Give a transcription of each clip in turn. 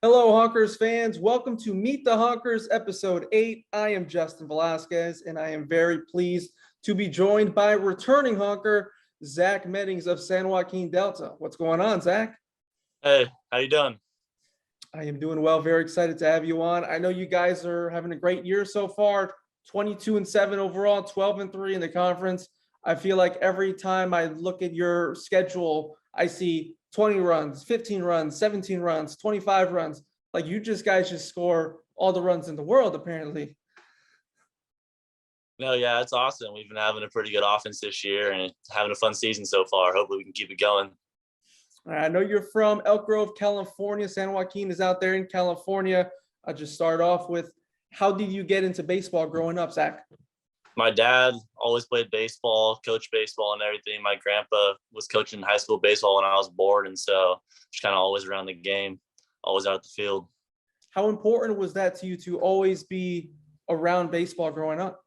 Hello, Honkers fans. Welcome to Meet the Honkers, episode 8. I am Justin Velazquez, and I am very pleased to be joined by returning Honker Zack Meddings of San Joaquin Delta. What's going on, Zach? Hey, how you doing? I am doing well. Very excited to have you on. I know you guys are having a great year so far. 22-7 overall, 12-3 in the conference. I feel like every time I look at your schedule, I see 20 runs, 15 runs, 17 runs, 25 runs. Like you guys just score all the runs in the world, apparently. No, yeah, it's awesome. We've been having a pretty good offense this year and having a fun season so far. Hopefully we can keep it going. All right, I know you're from Elk Grove, California. San Joaquin is out there in California. I'll just start off with, how did you get into baseball growing up, Zach? My dad always played baseball, coached baseball and everything. My grandpa was coaching high school baseball when I was born, and so just kind of always around the game, always out at the field. How important was that to you to always be around baseball growing up?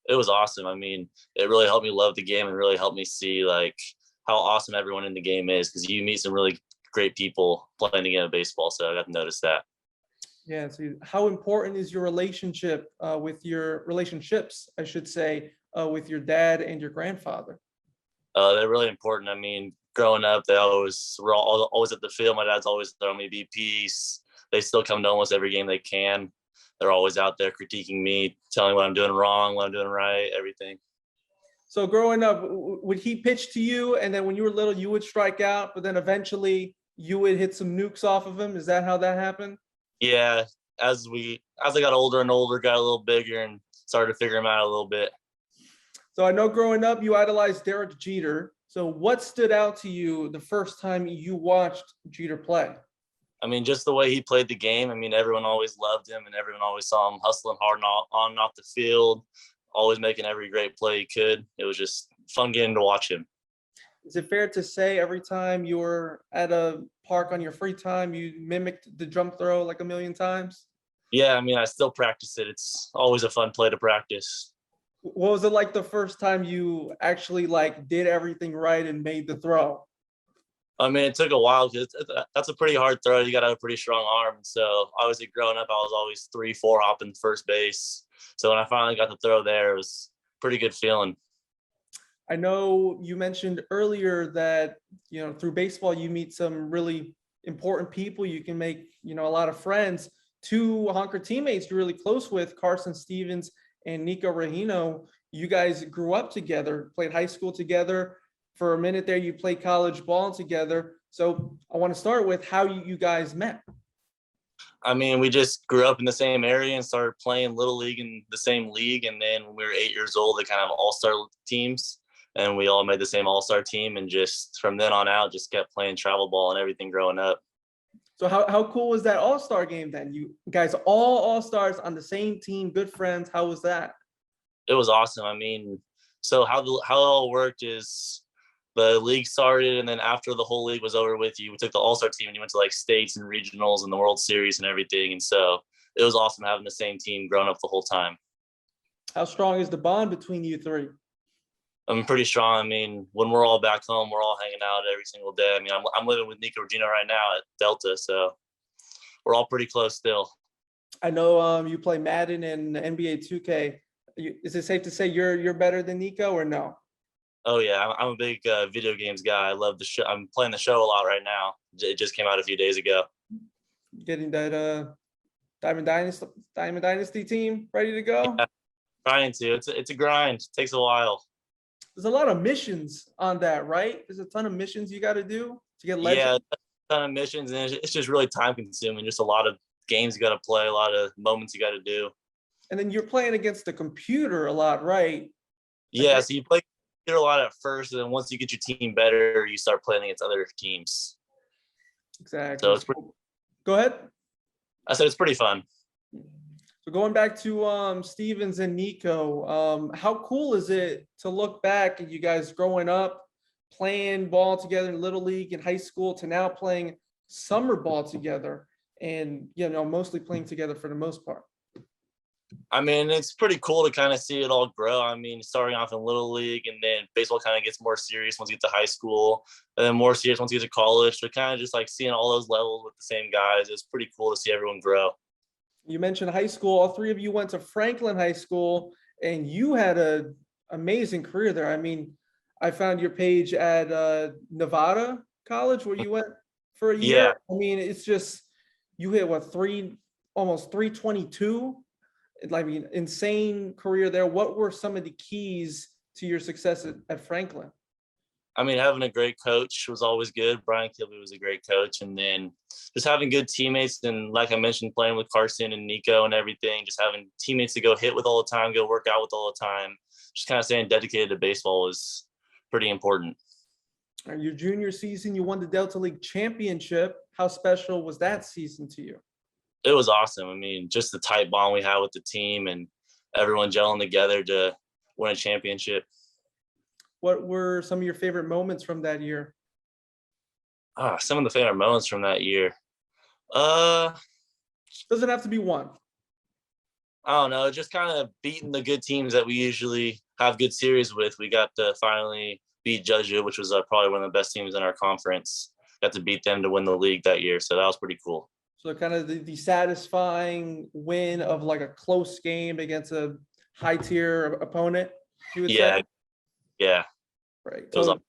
It was awesome. I mean, it really helped me love the game and really helped me see like how awesome everyone in the game is, because you meet some really great people playing the game of baseball. So I got to notice that. Yeah. So how important is your relationship with your relationships, I should say, with your dad and your grandfather? They're really important. I mean, growing up, we're always at the field. My dad's always throwing me BPs. They still come to almost every game they can. They're always out there critiquing me, telling me what I'm doing wrong, what I'm doing right, everything. So growing up, would he pitch to you, and then when you were little, you would strike out, but then eventually you would hit some nukes off of him? Is that how that happened? Yeah, as I got older and older, got a little bigger and started to figure him out a little bit. So I know growing up, you idolized Derek Jeter. So what stood out to you the first time you watched Jeter play? I mean, just the way he played the game. I mean, everyone always loved him and everyone always saw him hustling hard on and off the field, always making every great play he could. It was just fun getting to watch him. Is it fair to say every time you were at a park on your free time, you mimicked the jump throw like a million times? Yeah, I mean, I still practice it. It's always a fun play to practice. What was it like the first time you actually like did everything right and made the throw? I mean, it took a while because that's a pretty hard throw. You got to have a pretty strong arm. So obviously growing up, I was always 3-4 hopping first base. So when I finally got the throw there, it was a pretty good feeling. I know you mentioned earlier that, through baseball, you meet some really important people. You can make, a lot of friends. Two Honker teammates you're really close with, Carson Stevens and Nico Regino. You guys grew up together, played high school together. For a minute there, you played college ball together. So I want to start with how you guys met. I mean, we just grew up in the same area and started playing Little League in the same league. And then when we were 8 years old, they kind of all-star teams. And we all made the same all-star team. And just from then on out, just kept playing travel ball and everything growing up. So how cool was that all-star game then? You guys all all-stars on the same team, good friends. How was that? It was awesome. I mean, so how it all worked is the league started, and then after the whole league was over with, we took the all-star team and you went to like states and regionals and the World Series and everything. And so it was awesome having the same team growing up the whole time. How strong is the bond between you three? I'm pretty strong. I mean, when we're all back home, we're all hanging out every single day. I mean, I'm living with Nico Regino right now at Delta, so we're all pretty close still. I know you play Madden and NBA 2K. Is it safe to say you're better than Nico or no? Oh yeah, I'm a big video games guy. I love the show. I'm playing the show a lot right now. It just came out a few days ago. Getting that Diamond Dynasty team ready to go? Yeah, trying to. It's a grind. It takes a while. There's a lot of missions on that, right? There's a ton of missions you got to do to get legend. Yeah, a ton of missions, and it's just really time consuming. Just a lot of games you got to play, a lot of moments you got to do. And then you're playing against the computer a lot, right? Yeah, so you play a lot at first, and then once you get your team better, you start playing against other teams. Exactly. So it's Go ahead. I said it's pretty fun. So going back to Stevens and Nico, how cool is it to look back at you guys growing up, playing ball together in Little League in high school, to now playing summer ball together and, mostly playing together for the most part? I mean, it's pretty cool to kind of see it all grow. I mean, starting off in Little League, and then baseball kind of gets more serious once you get to high school, and then more serious once you get to college. So kind of just like seeing all those levels with the same guys. It's pretty cool to see everyone grow. You mentioned high school. All three of you went to Franklin High School, and you had a amazing career there. I mean, I found your page at Nevada College where you went for a Yeah. year. I mean, it's just you hit what almost 322. I mean, insane career there. What were some of the keys to your success at Franklin? I mean, having a great coach was always good. Brian Kilby was a great coach. And then just having good teammates. And like I mentioned, playing with Carson and Nico and everything, just having teammates to go hit with all the time, go work out with all the time. Just kind of staying dedicated to baseball was pretty important. Your junior season, you won the Delta League championship. How special was that season to you? It was awesome. I mean, just the tight bond we had with the team and everyone gelling together to win a championship. What were some of your favorite moments from that year? Some of the favorite moments from that year. Doesn't have to be one. I don't know, just kind of beating the good teams that we usually have good series with. We got to finally beat Jeju, which was probably one of the best teams in our conference. Got to beat them to win the league that year, so that was pretty cool. So kind of the satisfying win of like a close game against a high tier opponent, you would say? Yeah. Right. So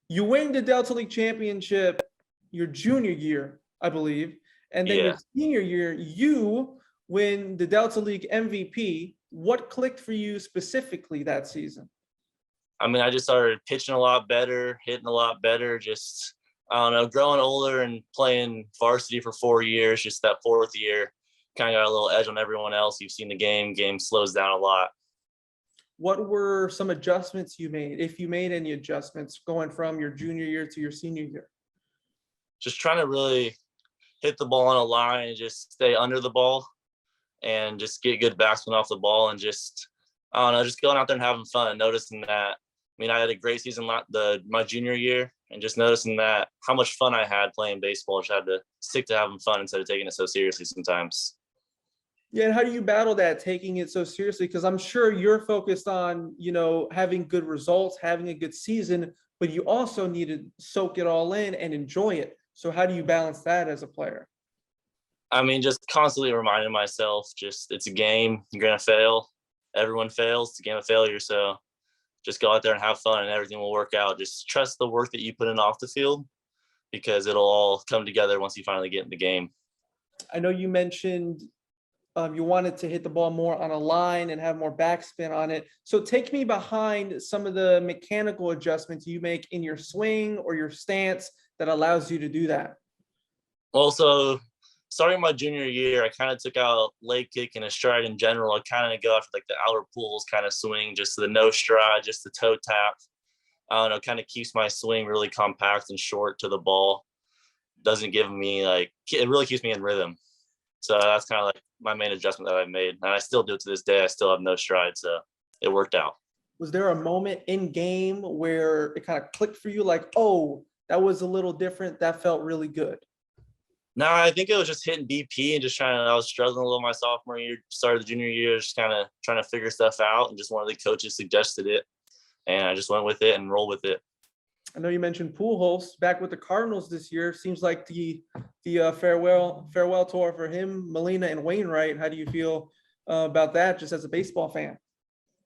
you win the Delta League championship your junior year, I believe. And then your senior year, you win the Delta League MVP. What clicked for you specifically that season? I mean, I just started pitching a lot better, hitting a lot better, just, I don't know, growing older and playing varsity for 4 years. Just that fourth year kind of got a little edge on everyone else. You've seen the game slows down a lot. What were some adjustments you made, if you made any adjustments, going from your junior year to your senior year? Just trying to really hit the ball on a line and just stay under the ball and just get good backspin off the ball and just, I don't know, just going out there and having fun, noticing that. I mean, I had a great season my junior year, and just noticing that how much fun I had playing baseball. Just had to stick to having fun instead of taking it so seriously sometimes. Yeah, and how do you battle that, taking it so seriously? Because I'm sure you're focused on, having good results, having a good season, but you also need to soak it all in and enjoy it. So how do you balance that as a player? I mean, just constantly reminding myself, just it's a game. You're going to fail. Everyone fails. It's a game of failure. So just go out there and have fun and everything will work out. Just trust the work that you put in off the field, because it'll all come together once you finally get in the game. I know you mentioned you wanted to hit the ball more on a line and have more backspin on it. So take me behind some of the mechanical adjustments you make in your swing or your stance that allows you to do that. Well, so starting my junior year, I kind of took out leg kick and a stride in general. I kind of go after like the outer pulls kind of swing, just the no stride, just the toe tap. I don't know, kind of keeps my swing really compact and short to the ball. Doesn't give me it really keeps me in rhythm. So that's kind of like my main adjustment that I've made. And I still do it to this day. I still have no stride. So it worked out. Was there a moment in game where it kind of clicked for you? Like, oh, that was a little different. That felt really good. No, I think it was just hitting BP and just I was struggling a little my sophomore year, started the junior year, just kind of trying to figure stuff out. And just one of the coaches suggested it. And I just went with it and rolled with it. I know you mentioned Pujols back with the Cardinals this year. Seems like the farewell tour for him, Molina, and Wainwright. How do you feel about that, just as a baseball fan?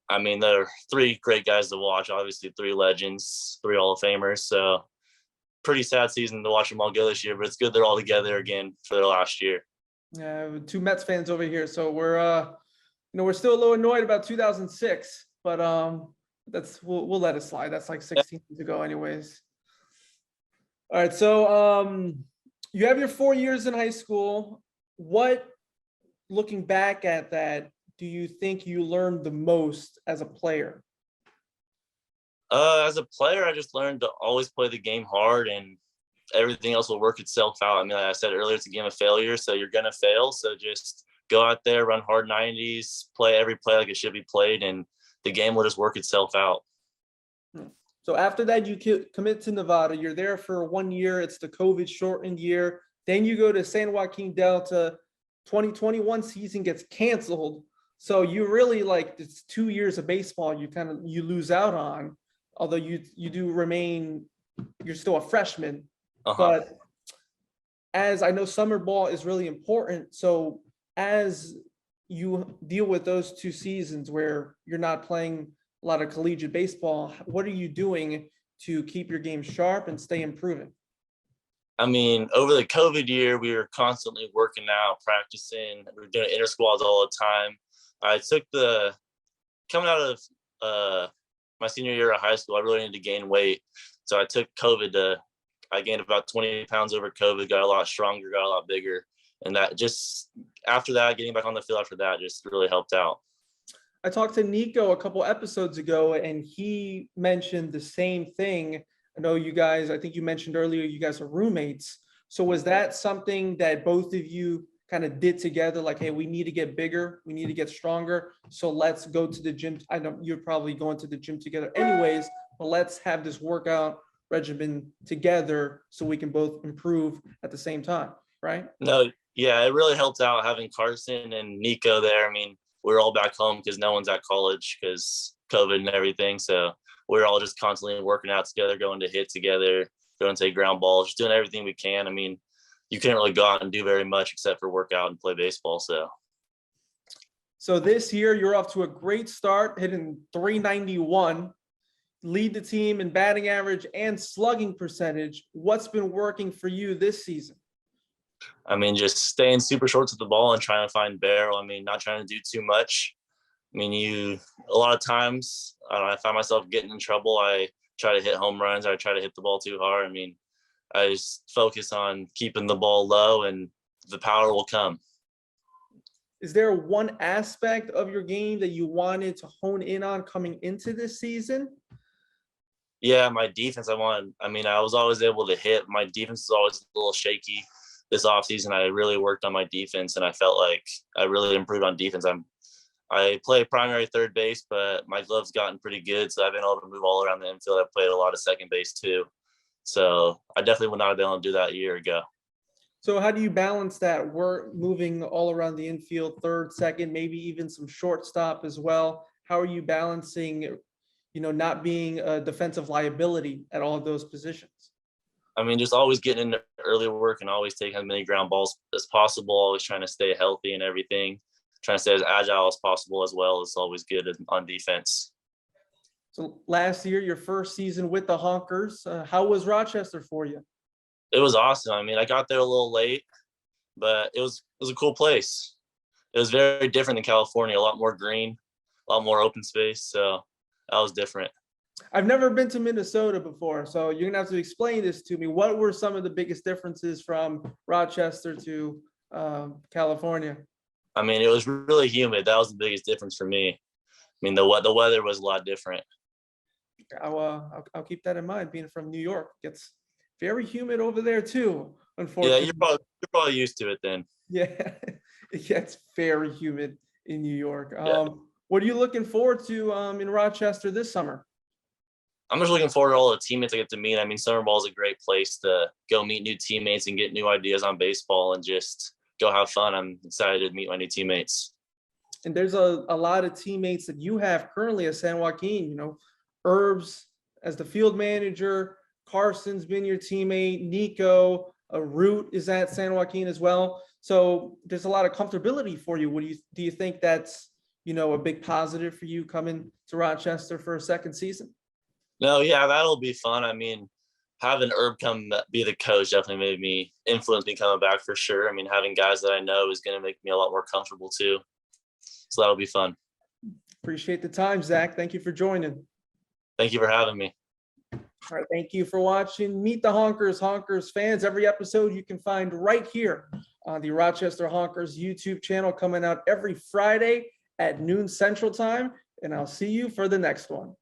I mean, there are 3 great guys to watch. Obviously, 3 legends, 3 Hall of Famers. So pretty sad season to watch them all go this year, but it's good they're all together again for their last year. Yeah, 2 Mets fans over here, so we're still a little annoyed about 2006, but we'll let it slide. That's like 16 years ago anyways. All right, so you have your 4 years in high school. What, looking back at that, do you think you learned the most as a player? As a player, I just learned to always play the game hard, and everything else will work itself out. I mean, like I said earlier, it's a game of failure, so you're gonna fail. So just go out there, run hard 90s, play every play like it should be played, and the game will just work itself out. So after that, you commit to Nevada. You're there for 1 year. It's the COVID shortened year. Then you go to San Joaquin Delta. 2021 season gets canceled. So you really like it's 2 years of baseball you lose out on, although you do remain, you're still a freshman. Uh-huh. But as I know, summer ball is really important. So as you deal with those 2 seasons where you're not playing a lot of collegiate baseball, what are you doing to keep your game sharp and stay improving? I mean, over the COVID year, we were constantly working out, practicing. We were doing inter squads all the time. I took coming out of my senior year of high school, I really needed to gain weight. So I took I gained about 20 pounds over COVID, got a lot stronger, got a lot bigger. And that just, after that, getting back on the field after that just really helped out. I talked to Nico a couple episodes ago, and he mentioned the same thing. I know you guys, I think you mentioned earlier, you guys are roommates. So was that something that both of you kind of did together? Like, hey, we need to get bigger, we need to get stronger. So let's go to the gym. I know you're probably going to the gym together anyways, but let's have this workout regimen together so we can both improve at the same time, right? No, yeah, it really helped out having Carson and Nico there. I mean, we're all back home because no one's at college because COVID and everything. So we're all just constantly working out together, going to hit together, going to take ground balls, just doing everything we can. I mean, you can't really go out and do very much except for work out and play baseball. So this year you're off to a great start, hitting 391, lead the team in batting average and slugging percentage. What's been working for you this season? I mean, just staying super short to the ball and trying to find barrel. I mean, not trying to do too much. I mean, a lot of times, I don't know, I find myself getting in trouble. I try to hit home runs. I try to hit the ball too hard. I mean, I just focus on keeping the ball low and the power will come. Is there one aspect of your game that you wanted to hone in on coming into this season? Yeah, my defense, I was always able to hit. My defense is always a little shaky. This offseason, I really worked on my defense, and I felt like I really improved on defense. I play primary third base, but my glove's gotten pretty good, so I've been able to move all around the infield. I've played a lot of second base too. So I definitely would not have been able to do that a year ago. So how do you balance that? We're moving all around the infield, third, second, maybe even some shortstop as well. How are you balancing, not being a defensive liability at all of those positions? I mean, just always getting into early work and always taking as many ground balls as possible, always trying to stay healthy and everything, trying to stay as agile as possible as well. It's always good on defense. So last year, your first season with the Honkers, how was Rochester for you? It was awesome. I mean, I got there a little late, but it was a cool place. It was very different than California, a lot more green, a lot more open space. So that was different. I've never been to Minnesota before, so you're gonna have to explain this to me. What were some of the biggest differences from Rochester to California? I mean, it was really humid. That was the biggest difference for me. I mean, the weather was a lot different. I'll keep that in mind. Being from New York, it gets very humid over there too. Yeah, Unfortunately, you're probably used to it then. yeah, it gets very humid in New York. Yeah. What are you looking forward to in Rochester this summer? I'm just looking forward to all the teammates I get to meet. I mean, summer ball is a great place to go meet new teammates and get new ideas on baseball and just go have fun. I'm excited to meet my new teammates. And there's a lot of teammates that you have currently at San Joaquin. Herbs as the field manager, Carson's been your teammate, Nico, Root is at San Joaquin as well. So there's a lot of comfortability for you. Do you think that's a big positive for you coming to Rochester for a second season? No, yeah, that'll be fun. I mean, having Herb come be the coach definitely influence me coming back for sure. I mean, having guys that I know is going to make me a lot more comfortable too. So that'll be fun. Appreciate the time, Zach. Thank you for joining. Thank you for having me. All right, thank you for watching Meet the Honkers. Honkers fans, every episode you can find right here on the Rochester Honkers YouTube channel, coming out every Friday at noon Central Time. And I'll see you for the next one.